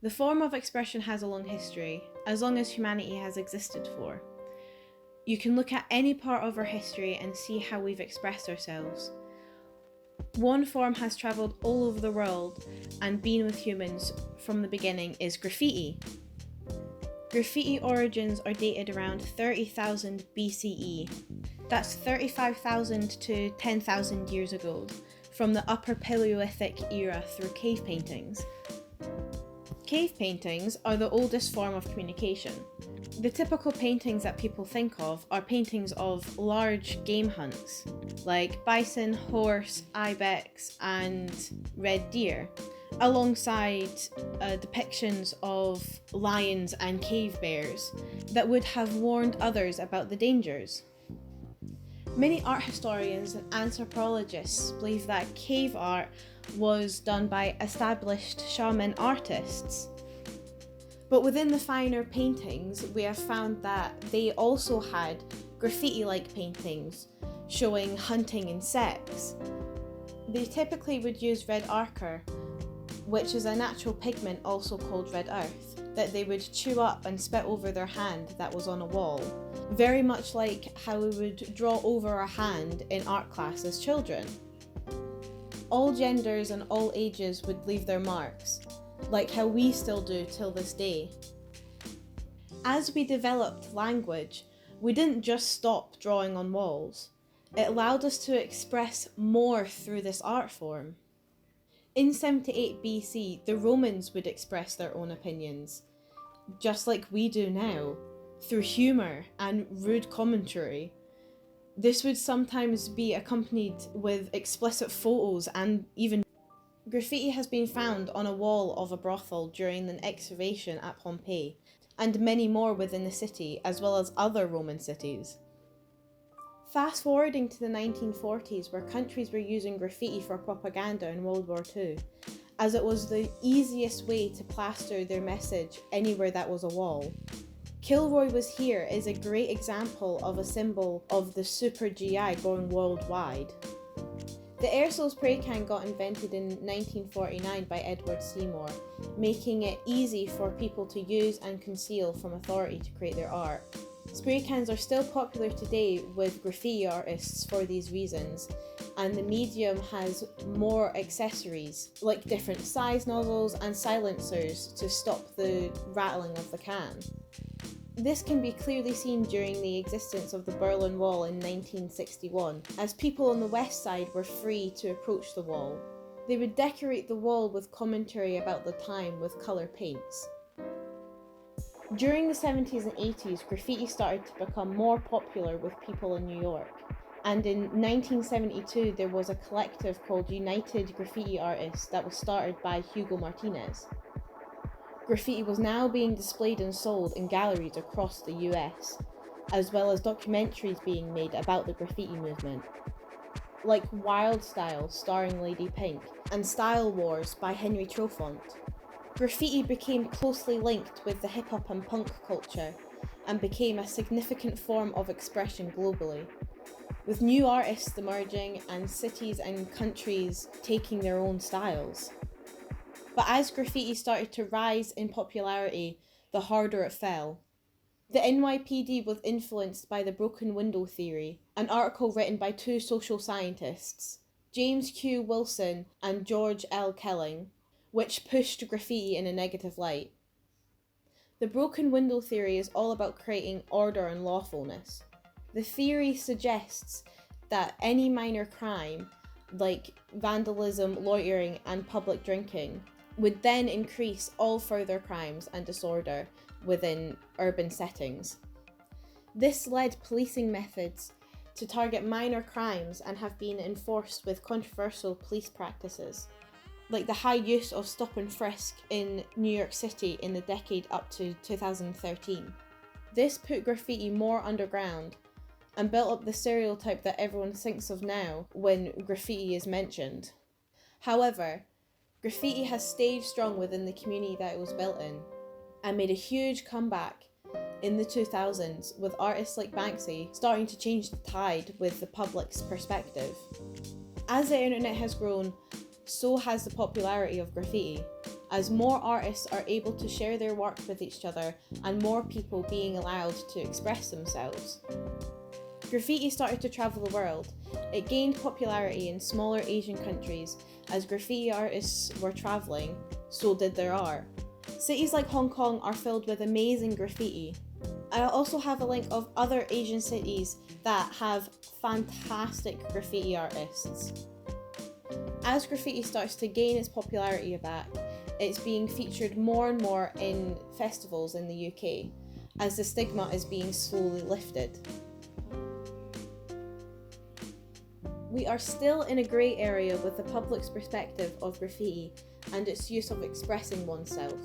The form of expression has a long history, as long as humanity has existed for. You can look at any part of our history and see how we've expressed ourselves. One form has travelled all over the world and been with humans from the beginning is graffiti. Graffiti origins are dated around 30,000 BCE. That's 35,000 to 10,000 years ago, from the Upper Paleolithic era through cave paintings. Cave paintings are the oldest form of communication. The typical paintings that people think of are paintings of large game hunts, like bison, horse, ibex, and red deer, alongside depictions of lions and cave bears that would have warned others about the dangers. Many art historians and anthropologists believe that cave art was done by established shaman artists. But within the finer paintings, we have found that they also had graffiti-like paintings showing hunting and sex. They typically would use red ochre, which is a natural pigment also called red earth, that they would chew up and spit over their hand that was on a wall, very much like how we would draw over a hand in art class as children. All genders and all ages would leave their marks, like how we still do till this day. As we developed language, we didn't just stop drawing on walls. It allowed us to express more through this art form. In 78 BC, the Romans would express their own opinions, just like we do now, through humour and rude commentary. This would sometimes be accompanied with explicit photos and even graffiti has been found on a wall of a brothel during an excavation at Pompeii, and many more within the city, as well as other Roman cities. Fast forwarding to the 1940s, where countries were using graffiti for propaganda in World War II, as it was the easiest way to plaster their message anywhere that was a wall. Kilroy Was Here is a great example of a symbol of the super GI going worldwide. The aerosol spray can got invented in 1949 by Edward Seymour, making it easy for people to use and conceal from authority to create their art. Spray cans are still popular today with graffiti artists for these reasons, and the medium has more accessories, like different size nozzles and silencers to stop the rattling of the can. This can be clearly seen during the existence of the Berlin Wall in 1961, as people on the west side were free to approach the wall. They would decorate the wall with commentary about the time with colour paints. During the 70s and 80s, graffiti started to become more popular with people in New York, and in 1972 there was a collective called United Graffiti Artists that was started by Hugo Martinez. Graffiti was now being displayed and sold in galleries across the US, as well as documentaries being made about the graffiti movement, like Wild Style starring Lady Pink and Style Wars by Henry Trofont. Graffiti became closely linked with the hip-hop and punk culture and became a significant form of expression globally, with new artists emerging and cities and countries taking their own styles. But as graffiti started to rise in popularity, the harder it fell. The NYPD was influenced by the broken window theory, an article written by two social scientists, James Q. Wilson and George L. Kelling, which pushed graffiti in a negative light. The broken window theory is all about creating order and lawfulness. The theory suggests that any minor crime, like vandalism, loitering, and public drinking, would then increase all further crimes and disorder within urban settings. This led policing methods to target minor crimes and have been enforced with controversial police practices, like the high use of stop and frisk in New York City in the decade up to 2013. This put graffiti more underground and built up the stereotype that everyone thinks of now when graffiti is mentioned. However, graffiti has stayed strong within the community that it was built in, and made a huge comeback in the 2000s, with artists like Banksy starting to change the tide with the public's perspective. As the internet has grown, so has the popularity of graffiti, as more artists are able to share their work with each other and more people being allowed to express themselves. Graffiti started to travel the world. It gained popularity in smaller Asian countries. As graffiti artists were travelling, so did their art. Cities like Hong Kong are filled with amazing graffiti. I also have a link of other Asian cities that have fantastic graffiti artists. As graffiti starts to gain its popularity back, it's being featured more and more in festivals in the UK, as the stigma is being slowly lifted. We are still in a grey area with the public's perspective of graffiti and its use of expressing oneself.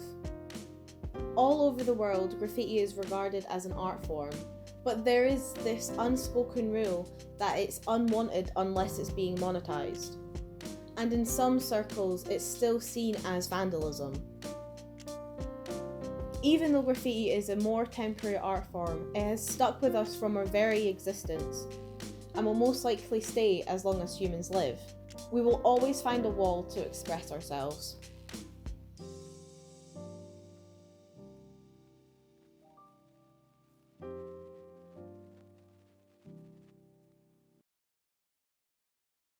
All over the world, graffiti is regarded as an art form, but there is this unspoken rule that it's unwanted unless it's being monetized. And in some circles, it's still seen as vandalism. Even though graffiti is a more temporary art form, it has stuck with us from our very existence, and will most likely stay as long as humans live. We will always find a wall to express ourselves.